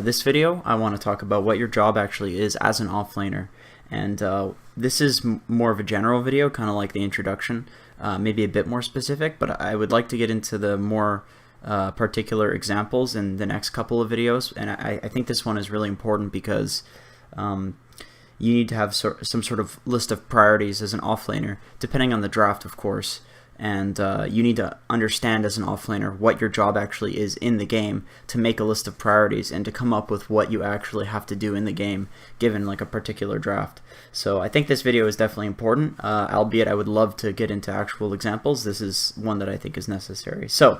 This video, I want to talk about what your job actually is as an offlaner, and this is more of a general video, kind of like the introduction, maybe a bit more specific, but I would like to get into the more particular examples in the next couple of videos, and I think this one is really important because you need to have some sort of list of priorities as an offlaner, depending on the draft, of course. And you need to understand as an offlaner what your job actually is in the game to make a list of priorities and to come up with what you actually have to do in the game given like a particular draft. So I think this video is definitely important, albeit I would love to get into actual examples. This is one that I think is necessary. So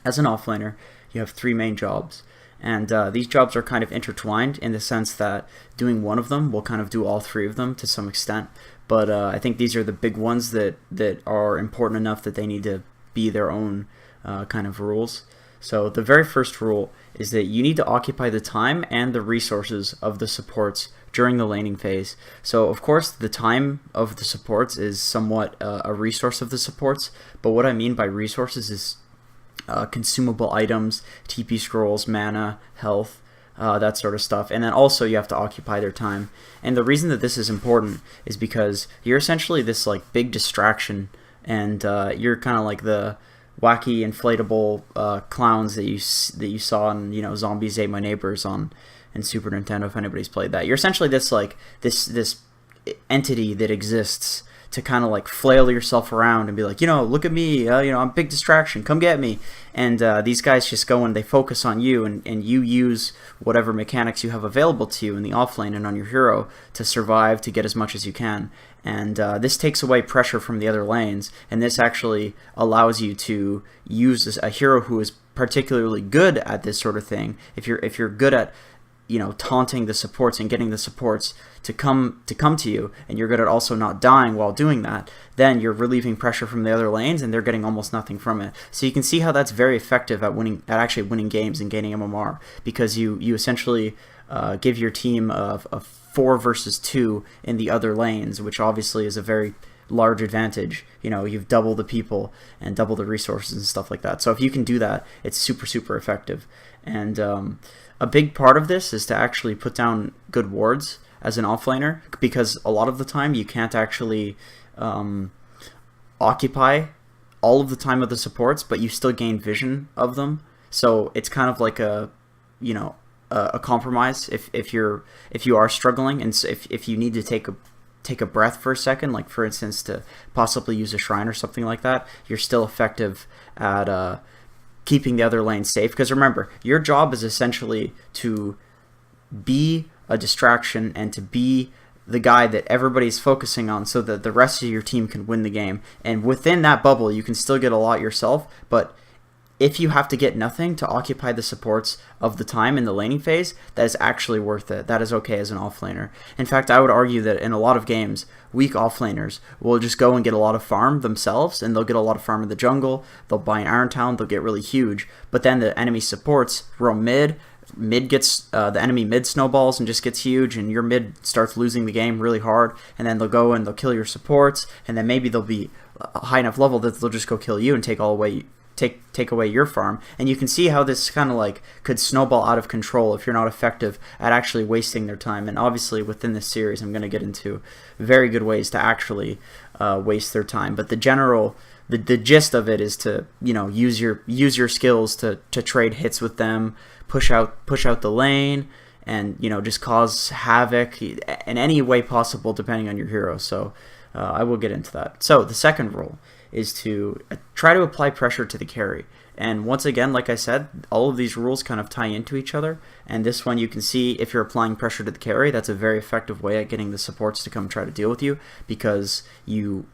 as an offlaner, you have three main jobs. And these jobs are kind of intertwined in the sense that doing one of them will kind of do all three of them to some extent. But I think these are the big ones that are important enough that they need to be their own kind of rules. So the very first rule is that you need to occupy the time and the resources of the supports during the laning phase. So of course the time of the supports is somewhat a resource of the supports, but what I mean by resources is consumable items, TP scrolls, mana, health, that sort of stuff. And then also you have to occupy their time. And the reason that this is important is because you're essentially this like big distraction, and you're kind of like the wacky inflatable clowns that you saw in, you know, Zombies Ate My Neighbors on in Super Nintendo, if anybody's played that. You're essentially this like this entity that exists to kind of like flail yourself around and be like, you know, look at me, you know, I'm a big distraction, come get me. And these guys just go and they focus on you, and you use whatever mechanics you have available to you in the offlane and on your hero to survive, to get as much as you can. And this takes away pressure from the other lanes, and this actually allows you to use a hero who is particularly good at this sort of thing. If you're good at, you know, taunting the supports and getting the supports to come to you, and you're good at also not dying while doing that, then you're relieving pressure from the other lanes and they're getting almost nothing from it. So you can see how that's very effective at actually winning games and gaining MMR, because you essentially give your team a 4 versus 2 in the other lanes, which obviously is a very large advantage. You know, you've double the people and double the resources and stuff like that. So if you can do that, it's super effective. And a big part of this is to actually put down good wards as an offlaner, because a lot of the time you can't actually occupy all of the time of the supports, but you still gain vision of them. So it's kind of like a, you know, a compromise if you are struggling, and if you need to take a breath for a second, like for instance to possibly use a shrine or something like that, you're still effective at keeping the other lane safe. Because remember, your job is essentially to be a distraction and to be the guy that everybody's focusing on so that the rest of your team can win the game. And within that bubble, you can still get a lot yourself, but if you have to get nothing to occupy the supports of the time in the laning phase, that is actually worth it. That is okay as an offlaner. In fact, I would argue that in a lot of games, weak offlaners will just go and get a lot of farm themselves, and they'll get a lot of farm in the jungle, they'll buy an Iron Town, they'll get really huge, but then the enemy supports roam mid gets, the enemy mid snowballs and just gets huge, and your mid starts losing the game really hard, and then they'll go and they'll kill your supports, and then maybe they'll be a high enough level that they'll just go kill you and take away your farm. And you can see how this kind of like could snowball out of control if you're not effective at actually wasting their time. And obviously within this series I'm going to get into very good ways to actually waste their time, but the gist of it is to, you know, use your skills to trade hits with them, push out the lane, and, you know, just cause havoc in any way possible depending on your hero. So I will get into that. So the second rule is to try to apply pressure to the carry. And once again, like I said, all of these rules kind of tie into each other. And this one, you can see if you're applying pressure to the carry, that's a very effective way at getting the supports to come try to deal with you, because you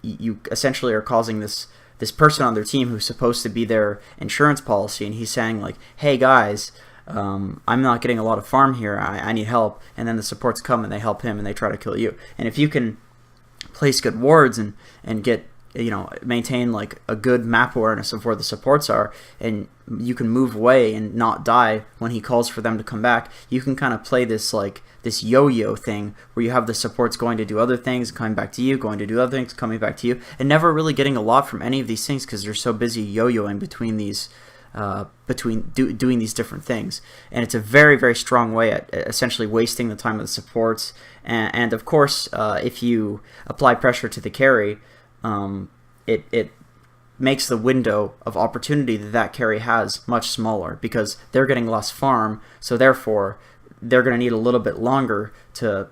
essentially are causing this person on their team who's supposed to be their insurance policy, and he's saying like, hey guys, I'm not getting a lot of farm here, I need help. And then the supports come and they help him and they try to kill you. And if you can place good wards and get maintain like a good map awareness of where the supports are, and you can move away and not die when he calls for them to come back. You can kind of play this like this yo-yo thing where you have the supports going to do other things, coming back to you, going to do other things, coming back to you, and never really getting a lot from any of these things because they're so busy yo-yoing between these doing these different things. And it's a very, very strong way at essentially wasting the time of the supports. And of course, if you apply pressure to the carry, it makes the window of opportunity that carry has much smaller because they're getting less farm, so therefore they're going to need a little bit longer to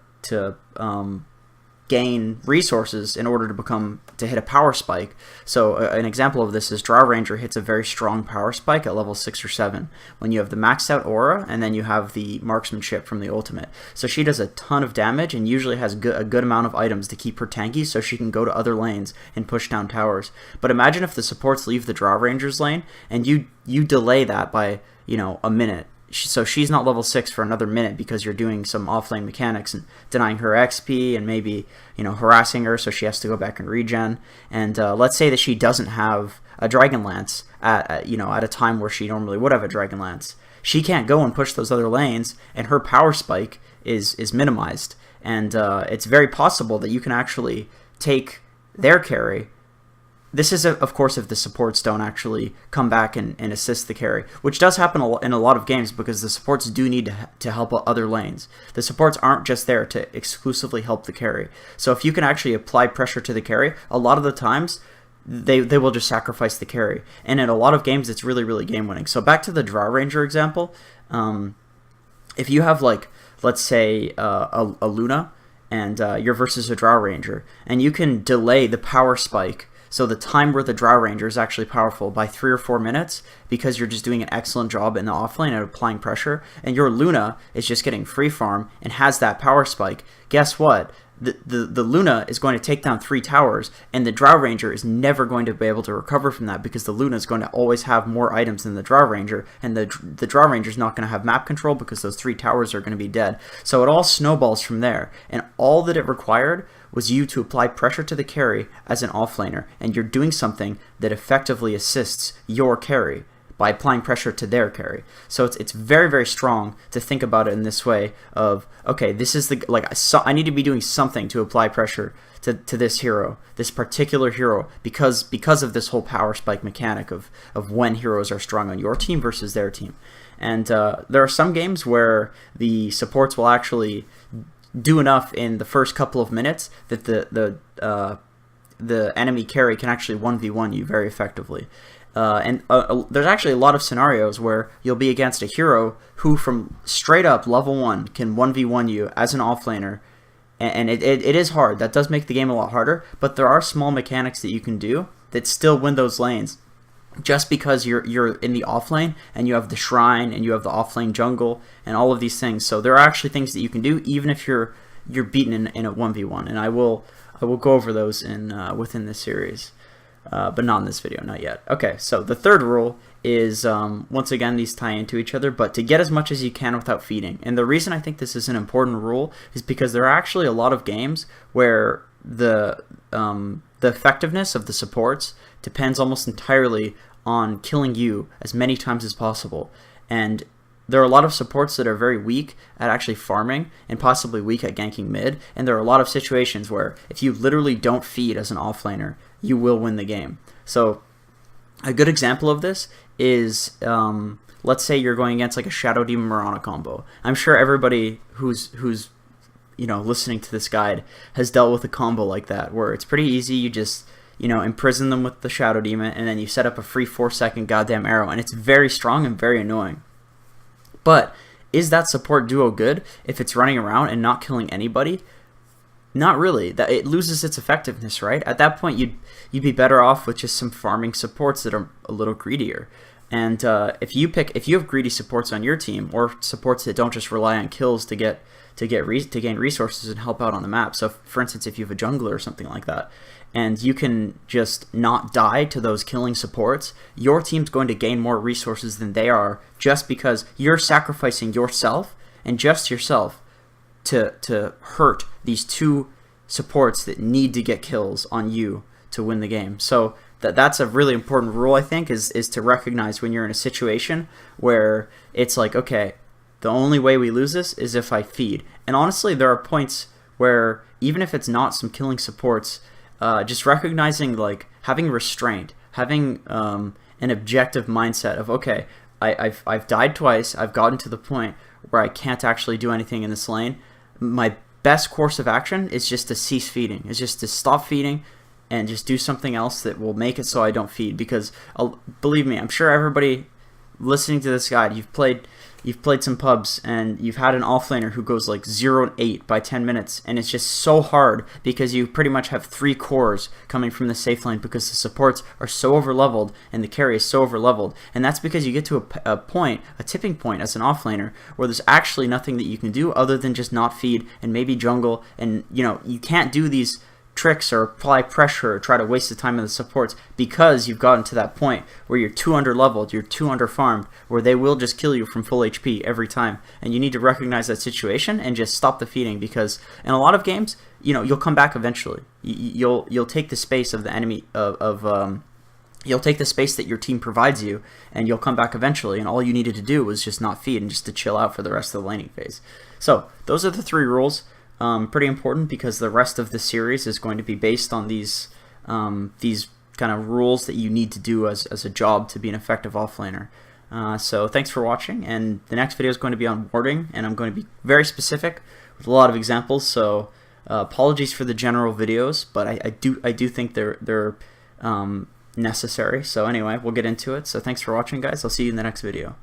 gain resources in order to hit a power spike. So an example of this is Draw Ranger hits a very strong power spike at level 6 or 7 when you have the maxed out aura and then you have the marksmanship from the ultimate. So she does a ton of damage and usually has a good amount of items to keep her tanky so she can go to other lanes and push down towers. But imagine if the supports leave the Draw Ranger's lane and you delay that by a minute. So she's not level 6 for another minute because you're doing some offlane mechanics and denying her XP and maybe harassing her so she has to go back and regen. And let's say that she doesn't have a Dragon Lance at a time where she normally would have a Dragon Lance. She can't go and push those other lanes, and her power spike is minimized. And it's very possible that you can actually take their carry. This is, of course, if the supports don't actually come back and assist the carry, which does happen in a lot of games because the supports do need to help other lanes. The supports aren't just there to exclusively help the carry. So if you can actually apply pressure to the carry, a lot of the times they will just sacrifice the carry. And in a lot of games, it's really, really game-winning. So back to the Draw Ranger example, if you have, like, let's say a Luna and you're versus a Draw Ranger, and you can delay the power spike. So the time where the Draw Ranger is actually powerful by 3 or 4 minutes because you're just doing an excellent job in the offlane at applying pressure, and your Luna is just getting free farm and has that power spike. Guess what? The Luna is going to take down 3 towers, and the Draw Ranger is never going to be able to recover from that because the Luna is going to always have more items than the Draw Ranger, and the Draw Ranger is not going to have map control because those 3 towers are going to be dead. So it all snowballs from there, and all that it required was you to apply pressure to the carry as an offlaner, and you're doing something that effectively assists your carry by applying pressure to their carry. So it's very, very strong to think about it in this way of, okay, this is I need to be doing something to apply pressure to this hero, this particular hero, because of this whole power spike mechanic of when heroes are strong on your team versus their team. And there are some games where the supports will actually do enough in the first couple of minutes that the enemy carry can actually 1v1 you very effectively. And there's actually a lot of scenarios where you'll be against a hero who from straight up level 1 can 1v1 you as an offlaner, and it is hard. That does make the game a lot harder, but there are small mechanics that you can do that still win those lanes just because you're in the offlane and you have the shrine and you have the offlane jungle and all of these things. So there are actually things that you can do even if you're beaten in a 1v1, and I will go over those within this series. But not in this video, not yet. Okay, so the third rule is, once again, these tie into each other, but to get as much as you can without feeding. And the reason I think this is an important rule is because there are actually a lot of games where the effectiveness of the supports depends almost entirely on killing you as many times as possible. And there are a lot of supports that are very weak at actually farming and possibly weak at ganking mid, and there are a lot of situations where if you literally don't feed as an offlaner, you will win the game. So a good example of this is, let's say you're going against like a Shadow Demon Mirana combo. I'm sure everybody who's listening to this guide has dealt with a combo like that, where it's pretty easy. You just imprison them with the Shadow Demon, and then you set up a free 4-second goddamn arrow, and it's very strong and very annoying. But is that support duo good if it's running around and not killing anybody? Not really. It loses its effectiveness, right? At that point, you'd be better off with just some farming supports that are a little greedier. And if you have greedy supports on your team, or supports that don't just rely on kills to gain resources and help out on the map. So, for instance, if you have a jungler or something like that, and you can just not die to those killing supports, your team's going to gain more resources than they are, just because you're sacrificing yourself and just yourself to hurt these 2 supports that need to get kills on you to win the game. So that's a really important rule, I think, is to recognize when you're in a situation where it's like, okay, the only way we lose this is if I feed. And honestly, there are points where even if it's not some killing supports, just recognizing, like, having restraint, having an objective mindset of, okay, I've died twice, I've gotten to the point where I can't actually do anything in this lane. My best course of action is just to cease feeding, is just to stop feeding and just do something else that will make it so I don't feed. Because believe me, I'm sure everybody listening to this guide, you've played some pubs and you've had an offlaner who goes like 0-8 by 10 minutes, and it's just so hard because you pretty much have 3 cores coming from the safe lane because the supports are so overleveled and the carry is so overleveled. And that's because you get to a tipping point as an offlaner where there's actually nothing that you can do other than just not feed and maybe jungle, and you can't do these tricks or apply pressure or try to waste the time of the supports because you've gotten to that point where you're too under leveled, you're too under farmed, where they will just kill you from full HP every time. And you need to recognize that situation and just stop the feeding, because in a lot of games, you'll come back eventually. You'll take the space of the enemy you'll take the space that your team provides you, and you'll come back eventually, and all you needed to do was just not feed and just to chill out for the rest of the laning phase. So those are the 3 rules. Pretty important, because the rest of the series is going to be based on these kind of rules that you need to do as a job to be an effective offlaner. So thanks for watching, and the next video is going to be on warding, and I'm going to be very specific with a lot of examples. So apologies for the general videos, but I do think they're necessary. So anyway, we'll get into it. So thanks for watching, guys. I'll see you in the next video.